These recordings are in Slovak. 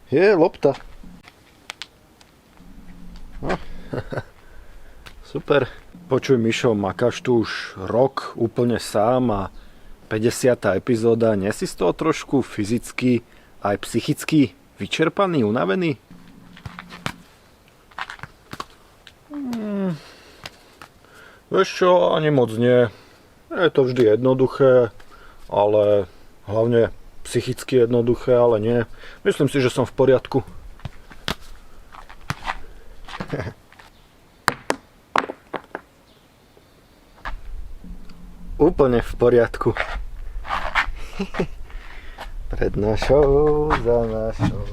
Je lopta. No. Super. Počuj, Mišo, makáš tu už rok úplne sám a 50. epizóda, nie si z toho trošku fyzicky aj psychicky vyčerpaný, unavený? Vieš čo, ani moc nie. Je to vždy jednoduché, ale hlavne psychicky jednoduché, ale nie. Myslím si, že som v poriadku. Úplne v poriadku. Pred našou, za našou.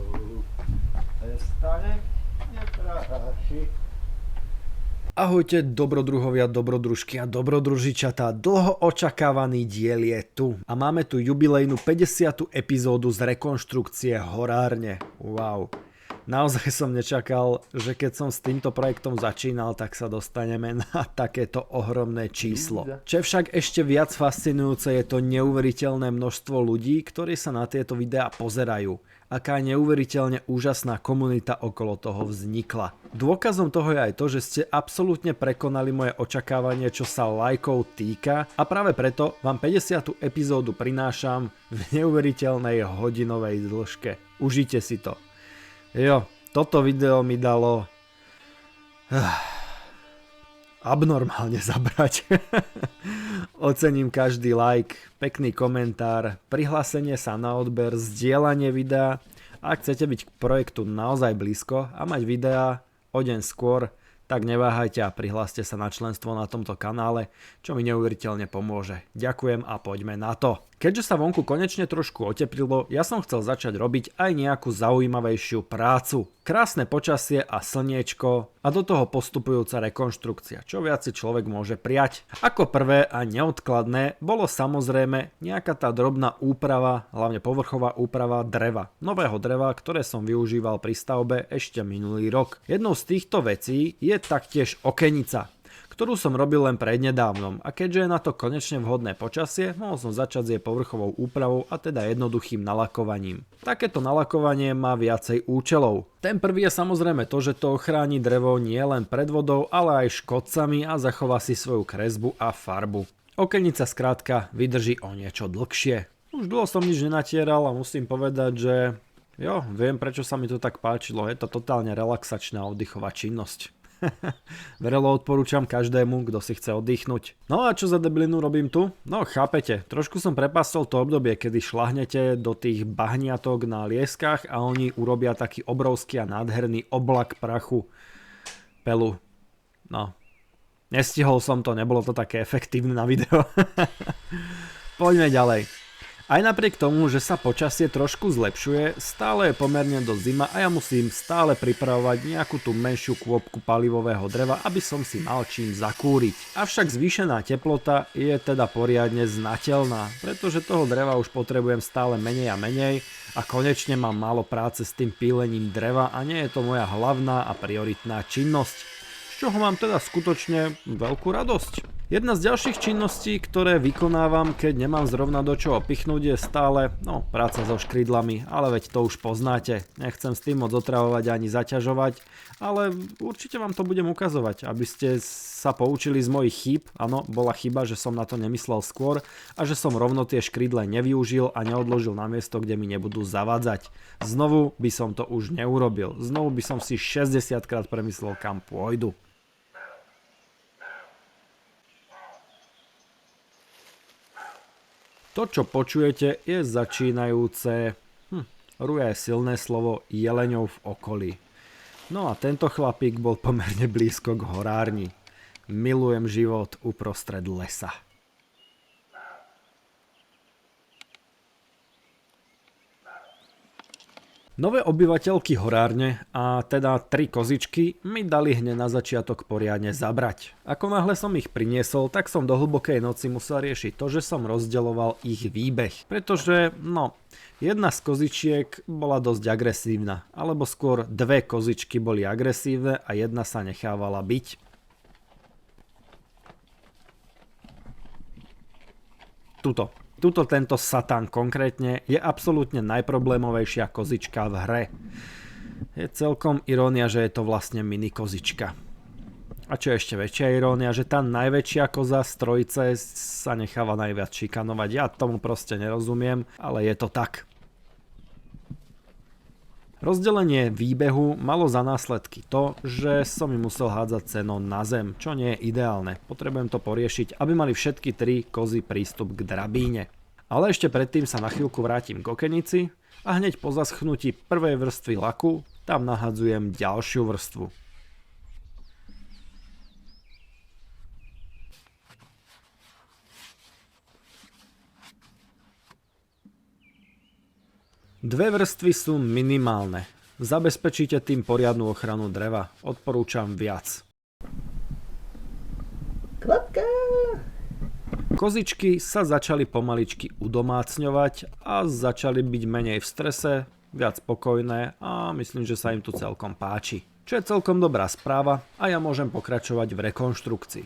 Nestane, nepráši. Ahojte dobrodruhovia, dobrodružky a dobrodružičatá. Dlho očakávaný diel je tu. A máme tu jubilejnú 50. epizódu z rekonštrukcie Horárne. Wow. Naozaj som nečakal, že keď som s týmto projektom začínal, tak sa dostaneme na takéto ohromné číslo. Čo je však ešte viac fascinujúce, je to neuveriteľné množstvo ľudí, ktorí sa na tieto videá pozerajú. Aká neuveriteľne úžasná komunita okolo toho vznikla. Dôkazom toho je aj to, že ste absolútne prekonali moje očakávanie, čo sa lajkov týka, a práve preto vám 50. epizódu prinášam v neuveriteľnej hodinovej dĺžke. Užite si to. Jo, toto video mi dalo abnormálne zabrať. Ocením každý like, pekný komentár, prihlásenie sa na odber, zdieľanie videa. Ak chcete byť k projektu naozaj blízko a mať videá o deň skôr, tak neváhajte a prihláste sa na členstvo na tomto kanále, čo mi neuveriteľne pomôže. Ďakujem a poďme na to. Keďže sa vonku konečne trošku oteplilo, ja som chcel začať robiť aj nejakú zaujímavejšiu prácu. Krásne počasie a slniečko a do toho postupujúca rekonštrukcia, čo viac si človek môže prijať. Ako prvé a neodkladné bolo samozrejme nejaká tá drobná úprava, hlavne povrchová úprava dreva. Nového dreva, ktoré som využíval pri stavbe ešte minulý rok. Jednou z týchto vecí je taktiež okenica, ktorú som robil len prednedávnom, a keďže je na to konečne vhodné počasie, mohol som začať s jej povrchovou úpravou, a teda jednoduchým nalakovaním. Takéto nalakovanie má viacej účelov. Ten prvý je samozrejme to, že to ochráni drevo nie len pred vodou, ale aj škodcami a zachová si svoju kresbu a farbu. Okenica skrátka vydrží o niečo dlhšie. Už dlho som nič nenatieral a musím povedať, že jo, viem, prečo sa mi to tak páčilo. Je to totálne relaxačná oddychová činnosť. Vrelo odporúčam každému, kto si chce oddychnúť. No a čo za debilinu robím tu? No chápete, trošku som prepasol to obdobie, kedy šlahnete do tých bahniatok na lieskach a oni urobia taký obrovský a nádherný oblak prachu. Pelu. No. Nestihol som to, nebolo to také efektívne na video. Poďme ďalej. Aj napriek tomu, že sa počasie trošku zlepšuje, stále je pomerne dosť zima a ja musím stále pripravovať nejakú tú menšiu kôpku palivového dreva, aby som si mal čím zakúriť. Avšak zvýšená teplota je teda poriadne znateľná, pretože toho dreva už potrebujem stále menej a menej a konečne mám málo práce s tým pílením dreva a nie je to moja hlavná a prioritná činnosť, z čoho mám teda skutočne veľkú radosť. Jedna z ďalších činností, ktoré vykonávam, keď nemám zrovna do čoho pichnúť, je stále, práca so škrydlami, ale veď to už poznáte. Nechcem s tým moc otravovať ani zaťažovať, ale určite vám to budem ukazovať, aby ste sa poučili z mojich chýb. Áno, bola chyba, že som na to nemyslel skôr a že som rovno tie škrydle nevyužil a neodložil na miesto, kde mi nebudú zavádzať. Znovu by som to už neurobil. Znovu by som si 60 krát premyslel, kam pôjdu. To, čo počujete, je začínajúce, ruje je silné slovo, jeleňov v okolí. No a tento chlapík bol pomerne blízko k horárni. Milujem život uprostred lesa. Nové obyvateľky horárne, a teda 3 kozičky, mi dali hneď na začiatok poriadne zabrať. Ako náhle som ich priniesol, tak som do hlbokej noci musel riešiť to, že som rozdeľoval ich výbeh. Pretože, jedna z kozičiek bola dosť agresívna, alebo skôr 2 kozičky boli agresívne a jedna sa nechávala byť. Tuto. Tuto tento Satan konkrétne je absolútne najproblémovejšia kozička v hre. Je celkom irónia, že je to vlastne mini kozička. A čo je ešte väčšia irónia, že tá najväčšia koza z trojice sa necháva najviac šikanovať. Ja tomu proste nerozumiem, ale je to tak. Rozdelenie výbehu malo za následky to, že som mi musel hádzať seno na zem, čo nie je ideálne. Potrebujem to poriešiť, aby mali všetky tri kozy prístup k drabíne. Ale ešte predtým sa na chvíľku vrátim k okenici a hneď po zaschnutí prvej vrstvy laku tam nahadzujem ďalšiu vrstvu. Dve vrstvy sú minimálne. Zabezpečíte tým poriadnu ochranu dreva. Odporúčam viac. Kvapka! Kozičky sa začali pomaličky udomácňovať a začali byť menej v strese, viac spokojné a myslím, že sa im tu celkom páči. Čo je celkom dobrá správa a ja môžem pokračovať v rekonštrukcii.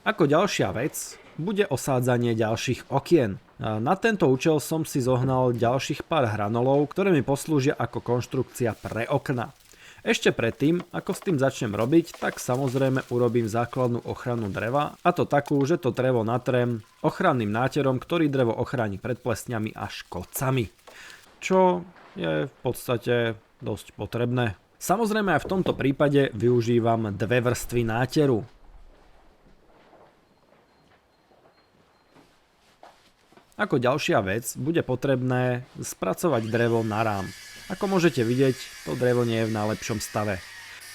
Ako ďalšia vec bude osádzanie ďalších okien. Na tento účel som si zohnal ďalších pár hranolov, ktoré mi poslúžia ako konštrukcia pre okna. Ešte predtým, ako s tým začnem robiť, tak samozrejme urobím základnú ochranu dreva, a to takú, že to drevo natrem ochranným náterom, ktorý drevo ochráni pred plesňami a škodcami. Čo je v podstate dosť potrebné. Samozrejme aj v tomto prípade využívam dve vrstvy náteru. Ako ďalšia vec, bude potrebné spracovať drevo na rám. Ako môžete vidieť, to drevo nie je v najlepšom stave.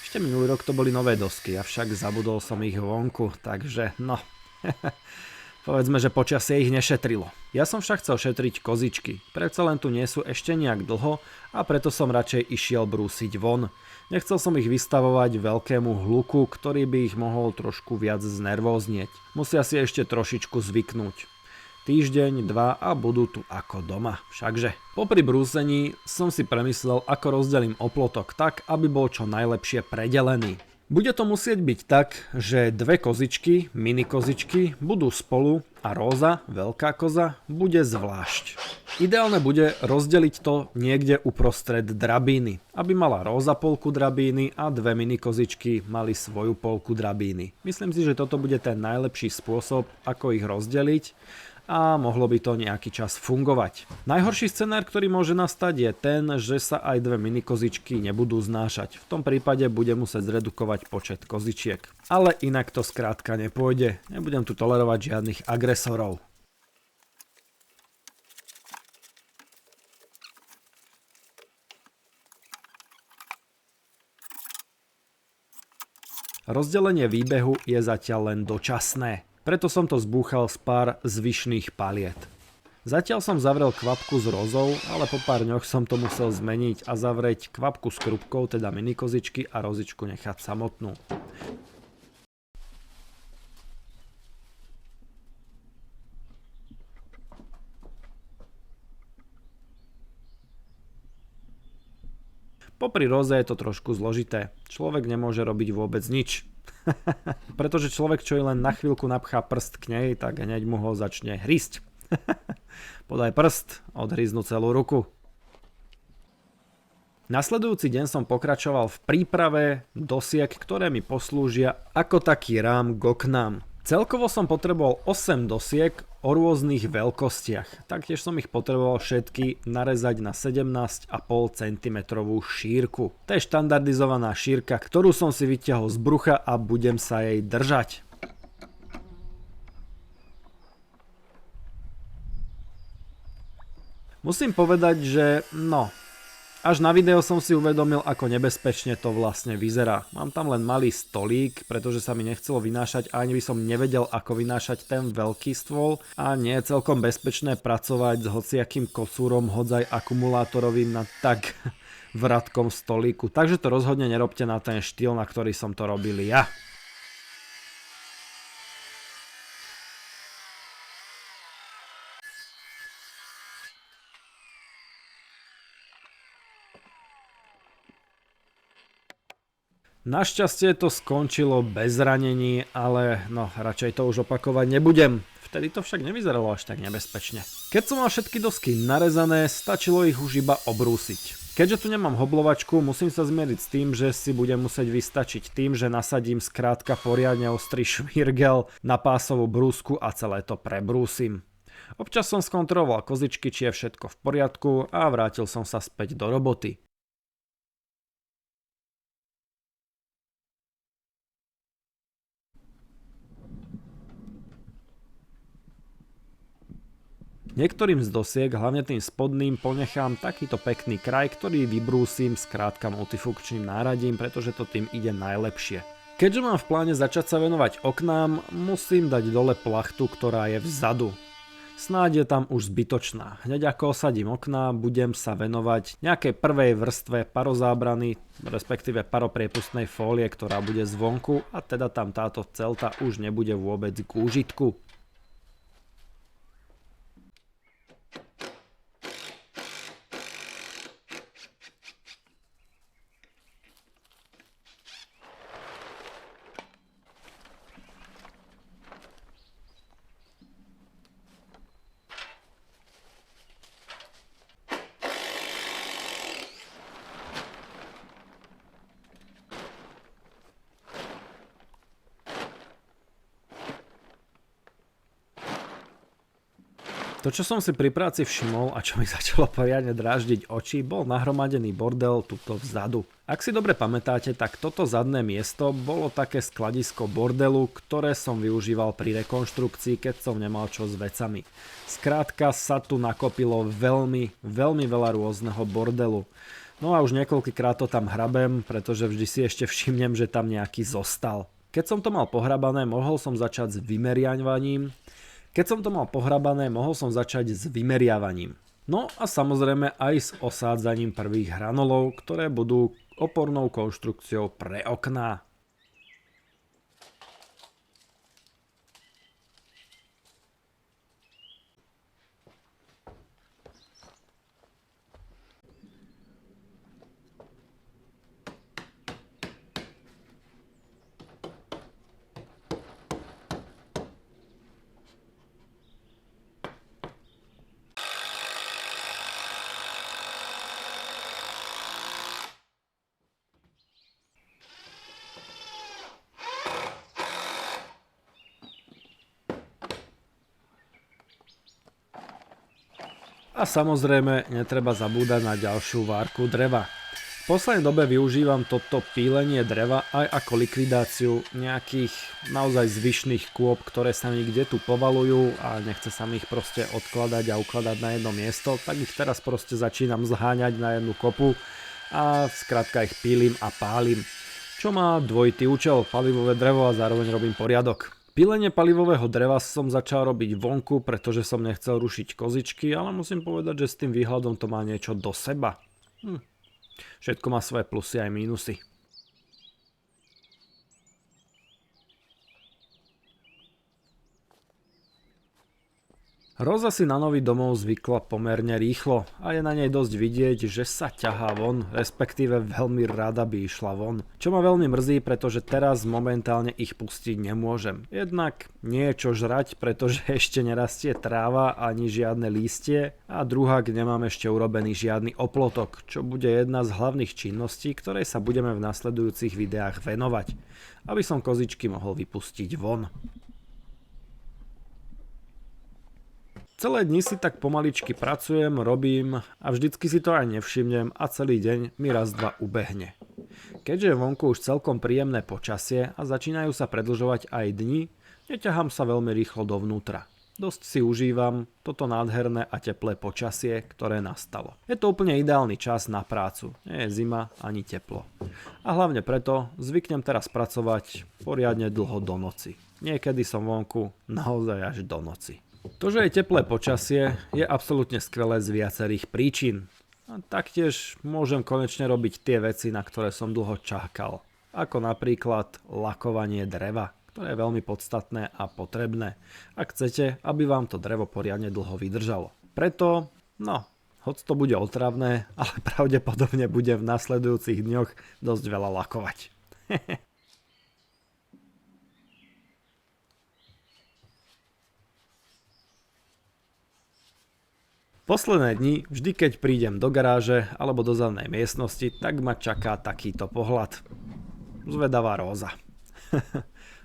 Ešte minulý rok to boli nové dosky, avšak zabudol som ich vonku, takže no. Povedzme, že počasie ich nešetrilo. Ja som však chcel šetriť kozičky, predsa len tu nie sú ešte nejak dlho a preto som radšej išiel brúsiť von. Nechcel som ich vystavovať veľkému hluku, ktorý by ich mohol trošku viac znervóznieť. Musia si ešte trošičku zvyknúť. Týždeň, dva a budú tu ako doma, všakže. Popri brúsení som si premyslel, ako rozdelím oplotok tak, aby bol čo najlepšie predelený. Bude to musieť byť tak, že dve kozičky, mini kozičky, budú spolu a róza, veľká koza, bude zvlášť. Ideálne bude rozdeliť to niekde uprostred drabíny, aby mala róza polku drabíny a dve mini kozičky mali svoju polku drabíny. Myslím si, že toto bude ten najlepší spôsob, ako ich rozdeliť, a mohlo by to nejaký čas fungovať. Najhorší scenár, ktorý môže nastať, je ten, že sa aj dve mini kozičky nebudú znášať. V tom prípade budem musieť zredukovať počet kozičiek. Ale inak to skrátka nepôjde. Nebudem tu tolerovať žiadnych agresorov. Rozdelenie výbehu je zatiaľ len dočasné. Preto som to zbúchal z pár zvyšných paliet. Zatiaľ som zavrel kvapku s rozou, ale po pár dňoch som to musel zmeniť a zavrieť kvapku s krupkou, teda mini kozičky, a rozičku nechať samotnú. Popri roze je to trošku zložité. Človek nemôže robiť vôbec nič. Pretože človek, čo len na chvíľku napchá prst k nej, tak hneď mu ho začne hrísť. Podaj prst, odhryznú celú ruku. Nasledujúci deň som pokračoval v príprave dosiek, ktoré mi poslúžia ako taký rám k oknám. Celkovo som potreboval 8 dosiek o rôznych veľkostiach. Taktiež som ich potreboval všetky narezať na 17,5 cm šírku. To je štandardizovaná šírka, ktorú som si vyťahol z brucha a budem sa jej držať. Musím povedať, že až na video som si uvedomil, ako nebezpečne to vlastne vyzerá. Mám tam len malý stolík, pretože sa mi nechcelo vynášať a ani by som nevedel, ako vynášať ten veľký stôl. A nie je celkom bezpečné pracovať s hociakým kocúrom, hodzaj akumulátorovým na tak vratkom stolíku. Takže to rozhodne nerobte na ten štýl, na ktorý som to robil ja. Našťastie to skončilo bez zranení, ale no radšej to už opakovať nebudem. Vtedy to však nevyzeralo až tak nebezpečne. Keď som mal všetky dosky narezané, stačilo ich už iba obrúsiť. Keďže tu nemám hoblovačku, musím sa zmieriť s tým, že si budem musieť vystačiť tým, že nasadím skrátka poriadne ostrý šmirgel na pásovú brúsku a celé to prebrúsim. Občas som skontroloval kozičky, či je všetko v poriadku a vrátil som sa späť do roboty. Niektorým z dosiek, hlavne tým spodným, ponechám takýto pekný kraj, ktorý vybrúsim skrátka multifunkčným náradím, pretože to tým ide najlepšie. Keďže mám v pláne začať sa venovať oknám, musím dať dole plachtu, ktorá je vzadu. Snáď je tam už zbytočná. Hneď ako osadím okná, budem sa venovať nejakej prvej vrstve parozábrany, respektíve paropriepustnej fólie, ktorá bude zvonku a teda tam táto celta už nebude vôbec k úžitku. To, čo som si pri práci všimol a čo mi začalo poriadne dráždiť oči, bol nahromadený bordel tuto vzadu. Ak si dobre pamätáte, tak toto zadné miesto bolo také skladisko bordelu, ktoré som využíval pri rekonštrukcii, keď som nemal čo s vecami. Skrátka sa tu nakopilo veľmi veľa rôzneho bordelu. No a už niekoľkýkrát to tam hrabem, pretože vždy si ešte všimnem, že tam nejaký zostal. Keď som to mal pohrabané, mohol som začať s vymeriavaním. Mohol som začať s vymeriavaním. No a samozrejme aj s osádzaním prvých hranolov, ktoré budú opornou konštrukciou pre okná. A samozrejme netreba zabúdať na ďalšiu várku dreva. V poslednej dobe využívam toto pílenie dreva aj ako likvidáciu nejakých naozaj zvyšných kôp, ktoré sa mi kde tu povalujú a nechce sa mi ich proste odkladať a ukladať na jedno miesto, tak ich teraz proste začínam zháňať na jednu kopu a skrátka ich pílim a pálim. Čo má dvojitý účel, palivové drevo a zároveň robím poriadok. Pílenie palivového dreva som začal robiť vonku, pretože som nechcel rušiť kozičky, ale musím povedať, že s tým výhľadom to má niečo do seba. Všetko má svoje plusy aj mínusy. Roza si na nový domov zvykla pomerne rýchlo a je na nej dosť vidieť, že sa ťahá von, respektíve veľmi rada by išla von. Čo ma veľmi mrzí, pretože teraz momentálne ich pustiť nemôžem. Jednak nie je čo žrať, pretože ešte nerastie tráva ani žiadne lístie a druhák nemám ešte urobený žiadny oplotok, čo bude jedna z hlavných činností, ktorej sa budeme v nasledujúcich videách venovať, aby som kozičky mohol vypustiť von. Celé dni si tak pomaličky pracujem, robím a vždycky si to aj nevšimnem a celý deň mi raz dva ubehne. Keďže je vonku už celkom príjemné počasie a začínajú sa predĺžovať aj dni, neťahám sa veľmi rýchlo dovnútra. Dosť si užívam toto nádherné a teplé počasie, ktoré nastalo. Je to úplne ideálny čas na prácu, nie je zima ani teplo. A hlavne preto zvyknem teraz pracovať poriadne dlho do noci. Niekedy som vonku naozaj až do noci. To, že je teplé počasie, je absolútne skvelé z viacerých príčin. A taktiež môžem konečne robiť tie veci, na ktoré som dlho čakal. Ako napríklad lakovanie dreva, ktoré je veľmi podstatné a potrebné, ak chcete, aby vám to drevo poriadne dlho vydržalo. Preto, hoď to bude otravné, ale pravdepodobne budem v nasledujúcich dňoch dosť veľa lakovať. Posledné dni, vždy keď prídem do garáže alebo do zelenej miestnosti, tak ma čaká takýto pohľad. Zvedavá róza.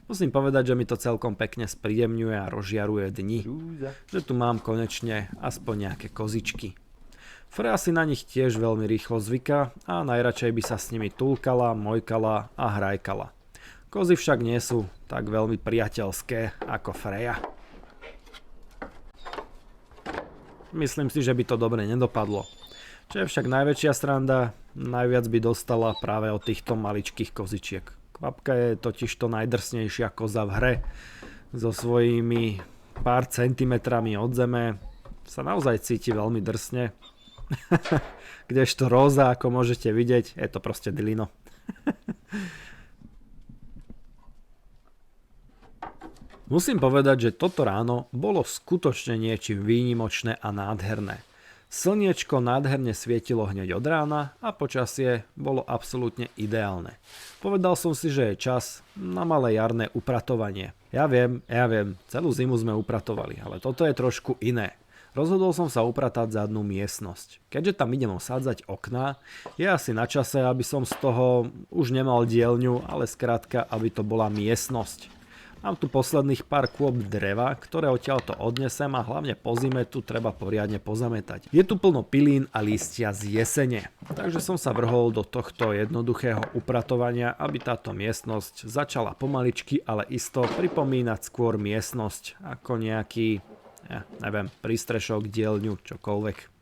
Musím povedať, že mi to celkom pekne spríjemňuje a rozžiaruje dni, že tu mám konečne aspoň nejaké kozičky. Freja si na nich tiež veľmi rýchlo zvyká a najradšej by sa s nimi tulkala, mojkala a hrajkala. Kozy však nie sú tak veľmi priateľské ako Freja. Myslím si, že by to dobre nedopadlo. Čo je však najväčšia sranda, najviac by dostala práve od týchto maličkých kozičiek. Kvapka je totižto najdrsnejšia koza v hre. So svojimi pár centimetrami od zeme sa naozaj cíti veľmi drsne. Kdežto róza, ako môžete vidieť, je to proste dilino. Musím povedať, že toto ráno bolo skutočne niečím výnimočné a nádherné. Slniečko nádherne svietilo hneď od rána a počasie bolo absolútne ideálne. Povedal som si, že je čas na malé jarné upratovanie. Ja viem, celú zimu sme upratovali, ale toto je trošku iné. Rozhodol som sa upratať zadnú miestnosť. Keďže tam idem osádzať okná, je asi na čase, aby som z toho už nemal dielňu, ale skrátka, aby to bola miestnosť. Mám tu posledných pár kôp dreva, ktoré odtiaľto odnesem a hlavne po zime tu treba poriadne pozametať. Je tu plno pilín a lístia z jesene, takže som sa vrhol do tohto jednoduchého upratovania, aby táto miestnosť začala pomaličky, ale isto pripomínať skôr miestnosť ako nejaký, prístrešok, dielňu, čokoľvek.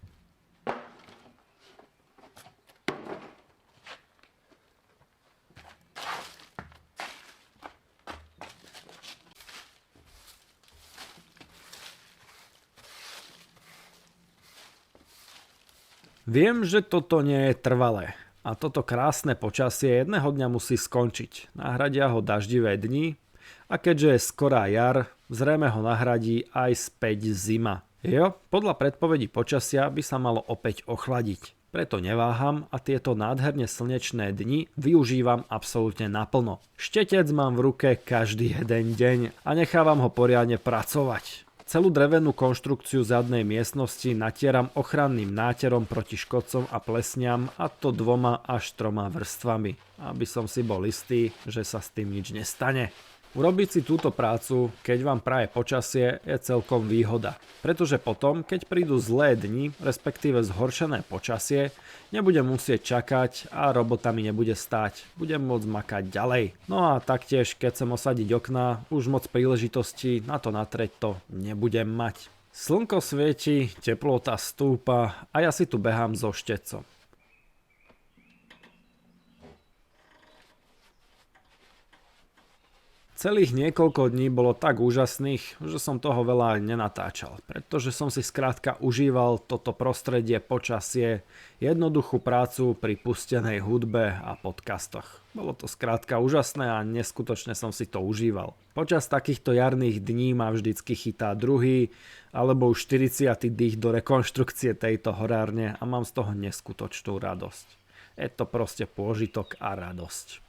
Viem, že toto nie je trvalé a toto krásne počasie jedného dňa musí skončiť. Nahradia ho daždivé dni a keďže je skorá jar, zrejme ho nahradí aj späť zima. Podľa predpovedí počasia by sa malo opäť ochladiť. Preto neváham a tieto nádherne slnečné dni využívam absolútne naplno. Štetec mám v ruke každý jeden deň a nechávam ho poriadne pracovať. Celú drevenú konštrukciu zadnej miestnosti natieram ochranným náterom proti škodcom a plesňam, a to 2 až 3 vrstvami, aby som si bol istý, že sa s tým nič nestane. Urobiť si túto prácu, keď vám praje počasie, je celkom výhoda, pretože potom, keď prídu zlé dni, respektíve zhoršené počasie, nebudem musieť čakať a robota mi nebude stáť, budem môcť makať ďalej. No a taktiež, keď chcem osadiť okná, už moc príležitostí na to natrieť to nebudem mať. Slnko svieti, teplota stúpa a ja si tu behám so štetcom. Celých niekoľko dní bolo tak úžasných, že som toho veľa nenatáčal, pretože som si skrátka užíval toto prostredie, počasie, jednoduchú prácu pri pustenej hudbe a podcastoch. Bolo to skrátka úžasné a neskutočne som si to užíval. Počas takýchto jarných dní ma vždycky chytá druhý alebo už 40. dých do rekonštrukcie tejto horárne a mám z toho neskutočnú radosť. Je to proste pôžitok a radosť.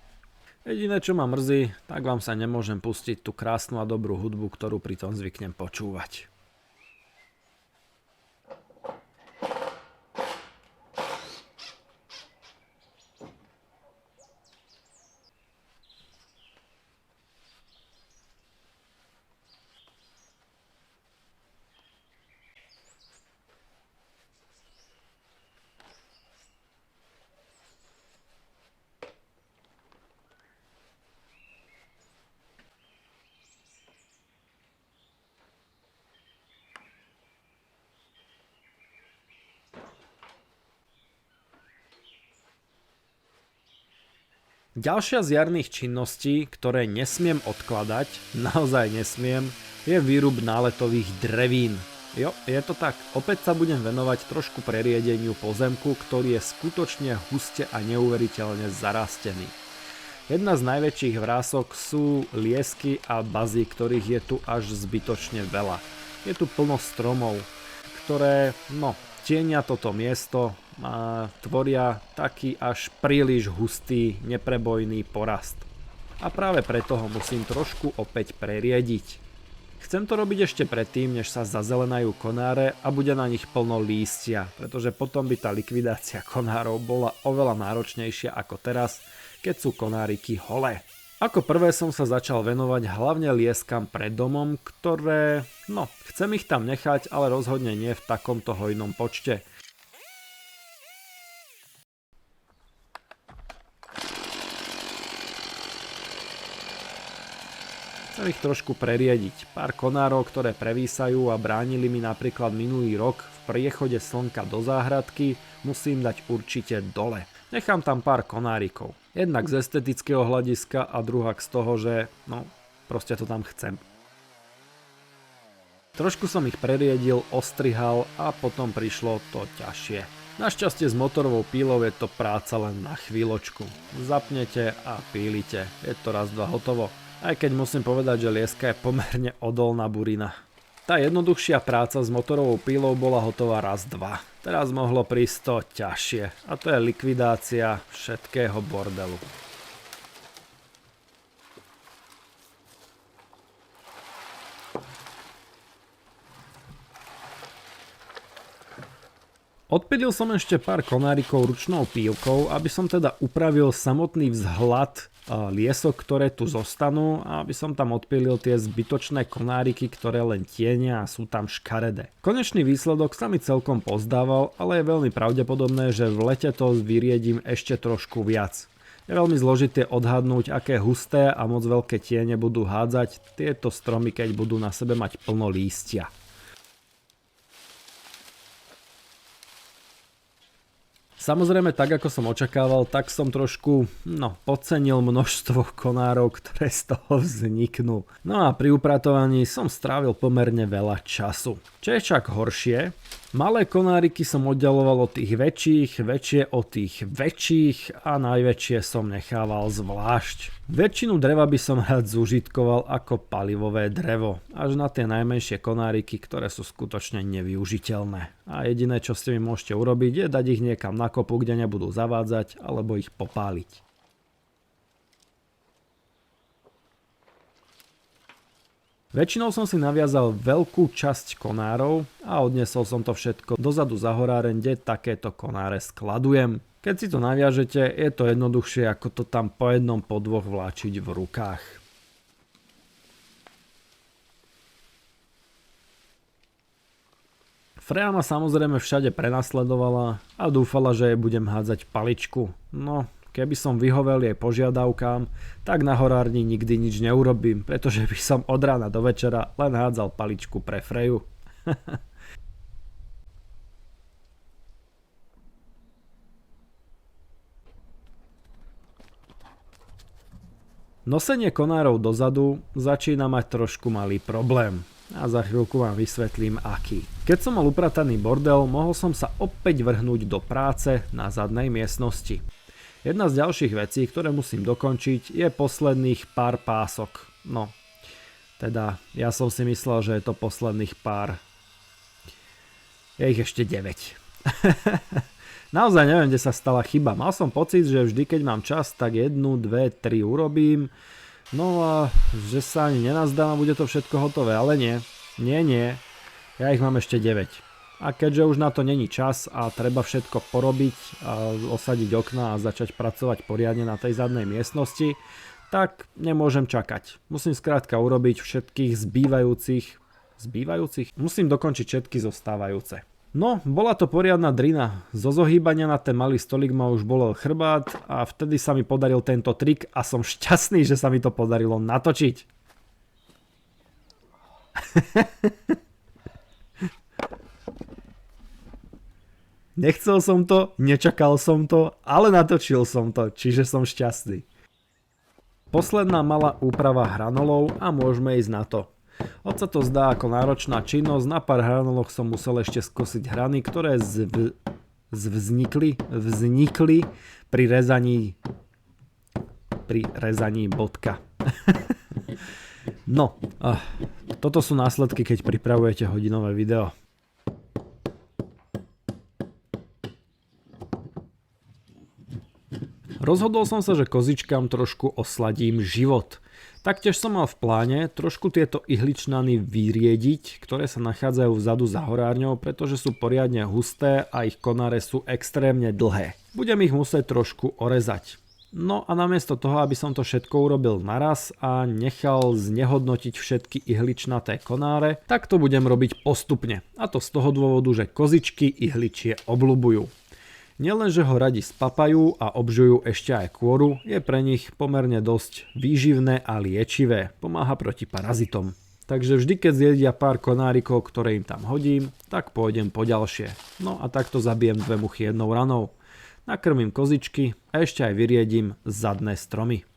Jediné, čo ma mrzí, tak vám sa nemôžem pustiť tú krásnu a dobrú hudbu, ktorú pritom zvyknem počúvať. Ďalšia z jarných činností, ktoré nesmiem odkladať, naozaj nesmiem, je výrub náletových drevín. Je to tak, opäť sa budem venovať trošku preriedeniu pozemku, ktorý je skutočne huste a neuveriteľne zarastený. Jedna z najväčších vrások sú liesky a bazy, ktorých je tu až zbytočne veľa. Je tu plno stromov, ktoré, tienia toto miesto a tvoria taký až príliš hustý, neprebojný porast. A práve preto ho musím trošku opäť preriediť. Chcem to robiť ešte predtým, než sa zazelenajú konáre a bude na nich plno lístia, pretože potom by tá likvidácia konárov bola oveľa náročnejšia ako teraz, keď sú konáriky holé. Ako prvé som sa začal venovať hlavne lieskam pred domom, ktoré, chcem ich tam nechať, ale rozhodne nie v takomto hojnom počte. Chcem ich trošku preriediť. Pár konárov, ktoré prevísajú a bránili mi napríklad minulý rok v priechode slnka do záhradky, musím dať určite dole. Nechám tam pár konárikov. Jednak z estetického hľadiska a druhak z toho, že proste to tam chcem. Trošku som ich preriedil, ostrihal a potom prišlo to ťažšie. Našťastie s motorovou pílou je to práca len na chvíľočku. Zapnete a pílite. Je to raz, dva hotovo. Aj keď musím povedať, že lieska je pomerne odolná burina. Tá jednoduchšia práca s motorovou pílou bola hotová raz, dva. Teraz mohlo prísť to ťažšie a to je likvidácia všetkého bordelu. Odpilil som ešte pár konárikov ručnou pílkou, aby som teda upravil samotný vzhľad liesok, ktoré tu zostanú a aby som tam odpilil tie zbytočné konáriky, ktoré len tienia a sú tam škaredé. Konečný výsledok sa mi celkom pozdával, ale je veľmi pravdepodobné, že v lete to vyriedím ešte trošku viac. Je veľmi zložité odhadnúť, aké husté a moc veľké tiene budú hádzať tieto stromy, keď budú na sebe mať plno lístia. Samozrejme, tak ako som očakával, tak som trošku, podcenil množstvo konárov, ktoré z toho vzniknú. No a pri upratovaní som strávil pomerne veľa času. Čo je však horšie, malé konáriky som oddeloval od tých väčších, väčšie od tých väčších a najväčšie som nechával zvlášť. Väčšinu dreva by som rád zúžitkoval ako palivové drevo, až na tie najmenšie konáriky, ktoré sú skutočne nevyužiteľné. A jediné, čo s nimi môžete urobiť, je dať ich niekam na kopu, kde nebudú zavádzať, alebo ich popáliť. Väčšinou som si naviazal veľkú časť konárov a odniesol som to všetko dozadu za horáreň, kde takéto konáre skladujem. Keď si to naviažete, je to jednoduchšie ako to tam po jednom po dvoch vláčiť v rukách. Freja ma samozrejme všade prenasledovala a dúfala, že jej budem hádzať paličku. Keby som vyhovel jej požiadavkám, tak na horárni nikdy nič neurobím, pretože by som od rána do večera len hádzal paličku pre Freju. Nosenie konárov dozadu začína mať trošku malý problém. A za chvíľku vám vysvetlím aký. Keď som mal uprataný bordel, mohol som sa opäť vrhnúť do práce na zadnej miestnosti. Jedna z ďalších vecí, ktoré musím dokončiť, je posledných pár pások. Ja som si myslel, že je to posledných pár. Je ich ešte 9. Naozaj neviem, kde sa stala chyba. Mal som pocit, že vždy, keď mám čas, tak 1, 2, 3 urobím. A že sa ani nenazdám a bude to všetko hotové, ale nie. Nie. Ja ich mám ešte 9. A keďže už na to není čas a treba všetko porobiť a osadiť okná a začať pracovať poriadne na tej zadnej miestnosti, tak nemôžem čakať. Musím skrátka urobiť všetkých zbývajúcich? Musím dokončiť všetky zostávajúce. Bola to poriadna drina. Zo zohýbania na ten malý stolík ma už bolel chrbát a vtedy sa mi podaril tento trik a som šťastný, že sa mi to podarilo natočiť. Nechcel som to, nečakal som to, ale natočil som to, čiže som šťastný. Posledná malá úprava hranolov a môžeme ísť na to. Hoď sa to zdá ako náročná činnosť, na pár hranoloch som musel ešte skosiť hrany, ktoré vznikli pri rezaní bodka. Toto sú následky, keď pripravujete hodinové video. Rozhodol som sa, že kozičkám trošku osladím život. Taktiež som mal v pláne trošku tieto ihličnany vyriediť, ktoré sa nachádzajú vzadu za horárňou, pretože sú poriadne husté a ich konáre sú extrémne dlhé. Budem ich musieť trošku orezať. No a namiesto toho, aby som to všetko urobil naraz a nechal znehodnotiť všetky ihličnaté konáre, tak to budem robiť postupne. A to z toho dôvodu, že kozičky ihličie obľubujú. Nielenže ho radi spapajú a obžujú ešte aj kôru, je pre nich pomerne dosť výživné a liečivé, pomáha proti parazitom. Takže vždy, keď zjedia pár konárikov, ktoré im tam hodím, tak pôjdem po ďalšie. No a takto zabijem 2 muchy jednou ranou. Nakrmím kozičky a ešte aj vyriedím zadné stromy.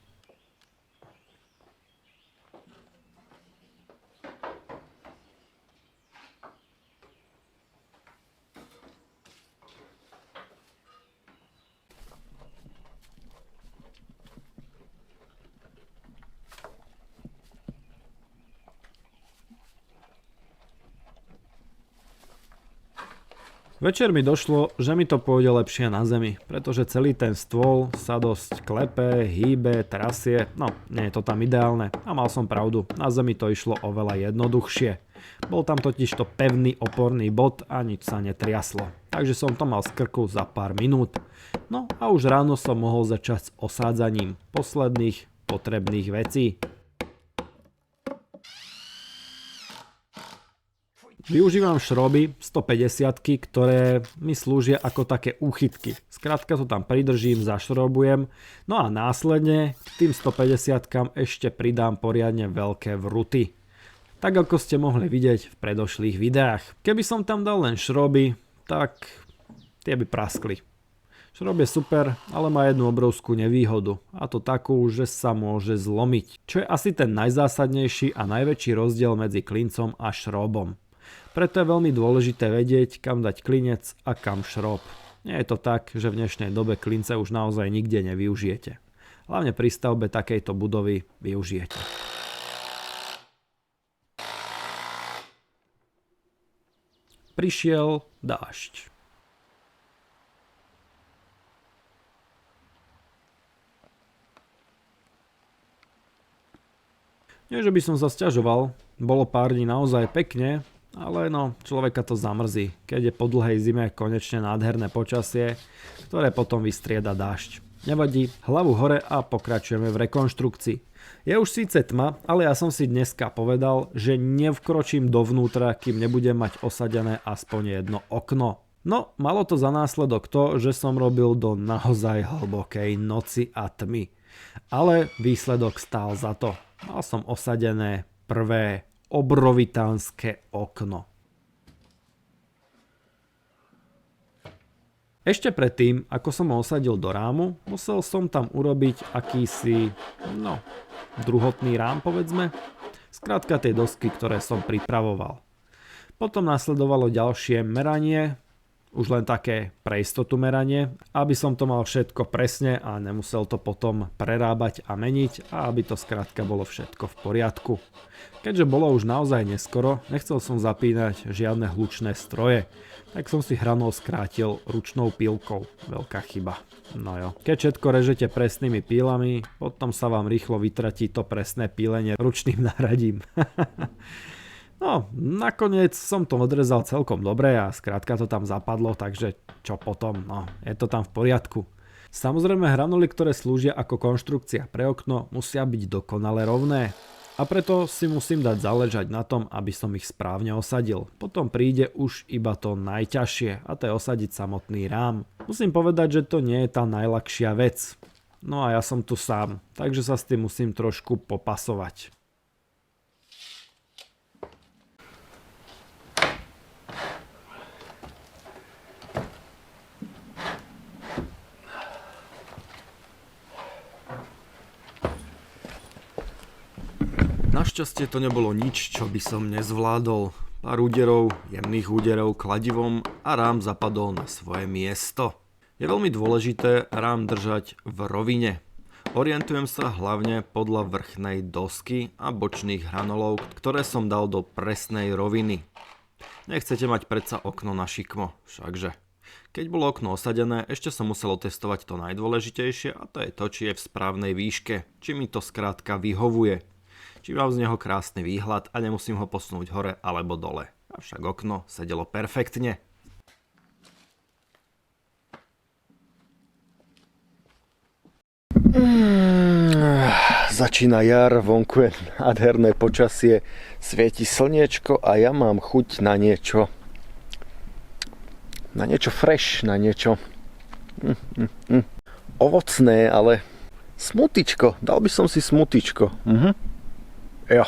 Večer mi došlo, že mi to pôjde lepšie na zemi, pretože celý ten stôl sa dosť klepe, hýbe, trasie, no nie je to tam ideálne a mal som pravdu, na zemi to išlo oveľa jednoduchšie. Bol tam totižto pevný oporný bod a nič sa netriaslo, takže som to mal z krku za pár minút. No a už ráno som mohol začať s osádzaním posledných potrebných vecí. Využívam šroby 150-ky, ktoré mi slúžia ako také úchytky. Skrátka to tam pridržím, zašrobujem, no a následne k tým 150-kám ešte pridám poriadne veľké vruty. Tak ako ste mohli vidieť v predošlých videách. Keby som tam dal len šroby, tak tie by praskli. Šrob je super, ale má jednu obrovskú nevýhodu, a to takú, že sa môže zlomiť. Čo je asi ten najzásadnejší a najväčší rozdiel medzi klincom a šrobom. Preto je veľmi dôležité vedieť, kam dať klinec a kam šrob. Nie je to tak, že v dnešnej dobe klince už naozaj nikde nevyužijete. Hlavne pri stavbe takejto budovy využijete. Prišiel dážď. Nie, že by som sa sťažoval, bolo pár dní naozaj pekne, ale no, človeka to zamrzí, keď je po dlhej zime konečne nádherné počasie, ktoré potom vystrieda dážď. Nevadí, hlavu hore a pokračujeme v rekonštrukcii. Je už síce tma, ale ja som si dneska povedal, že nevkročím dovnútra, kým nebudem mať osadené aspoň jedno okno. No, malo to za následok to, že som robil do naozaj hlbokej noci a tmy. Ale výsledok stál za to. Mal som osadené prvé obrovitánske okno. Ešte predtým, ako som ho osadil do rámu, musel som tam urobiť akýsi, druhotný rám povedzme. Skrátka tie dosky, ktoré som pripravoval. Potom nasledovalo ďalšie meranie, už len také pre istotu meranie, aby som to mal všetko presne a nemusel to potom prerábať a meniť a aby to skrátka bolo všetko v poriadku. Keďže bolo už naozaj neskoro, nechcel som zapínať žiadne hlučné stroje, tak som si hranol skrátil ručnou pílkou. Veľká chyba. No jo. Keď všetko režete presnými pílami, potom sa vám rýchlo vytratí to presné pílenie ručným náradím. No, nakoniec som to odrezal celkom dobre a skrátka to tam zapadlo, takže čo potom, je to tam v poriadku. Samozrejme hranuly, ktoré slúžia ako konštrukcia pre okno, musia byť dokonale rovné. A preto si musím dať záležať na tom, aby som ich správne osadil. Potom príde už iba to najťažšie, a to je osadiť samotný rám. Musím povedať, že to nie je tá najľahšia vec. No a ja som tu sám, takže sa s tým musím trošku popasovať. Našťastie to nebolo nič, čo by som nezvládol. Pár úderov, jemných úderov kladivom a rám zapadol na svoje miesto. Je veľmi dôležité rám držať v rovine. Orientujem sa hlavne podľa vrchnej dosky a bočných hranolov, ktoré som dal do presnej roviny. Nechcete mať predsa okno na šikmo, všakže. Keď bolo okno osadené, ešte som musel otestovať to najdôležitejšie a to je to, či je v správnej výške, či mi to skrátka vyhovuje. Či mám z neho krásny výhľad a nemusím ho posunúť hore alebo dole. Avšak okno sedelo perfektne. Začína jar, vonku je nádherné počasie, svieti slniečko a ja mám chuť na niečo fresh, na niečo ovocné, ale smutičko, dal by som si smutičko. Jo.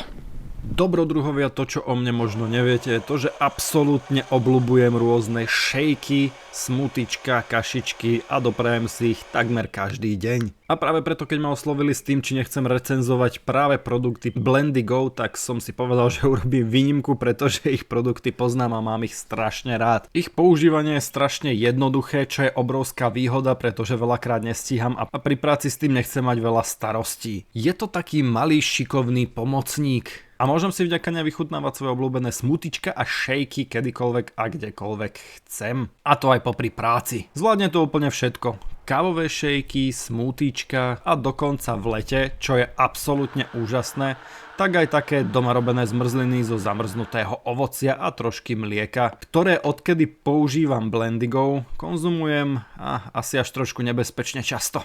Dobrodruhovia, to čo o mne možno neviete je to, že absolútne obľúbujem rôzne šejky, smutička, kašičky a doprajem si ich takmer každý deň. A práve preto, keď ma oslovili s tým, či nechcem recenzovať práve produkty Blendigo, tak som si povedal, že urobím výnimku, pretože ich produkty poznám a mám ich strašne rád. Ich používanie je strašne jednoduché, čo je obrovská výhoda, pretože veľakrát nestíham a pri práci s tým nechcem mať veľa starostí. Je to taký malý šikovný pomocník. A môžem si vďaka nej vychutnávať svoje obľúbené smutička a šejky kedykoľvek a kdekoľvek chcem. A to aj popri práci. Zvládne to úplne všetko. Kávové šejky, smutíčka a dokonca v lete, čo je absolútne úžasné, tak aj také doma robené zmrzliny zo zamrznutého ovocia a trošky mlieka, ktoré odkedy používam Blendigo, konzumujem asi až trošku nebezpečne často.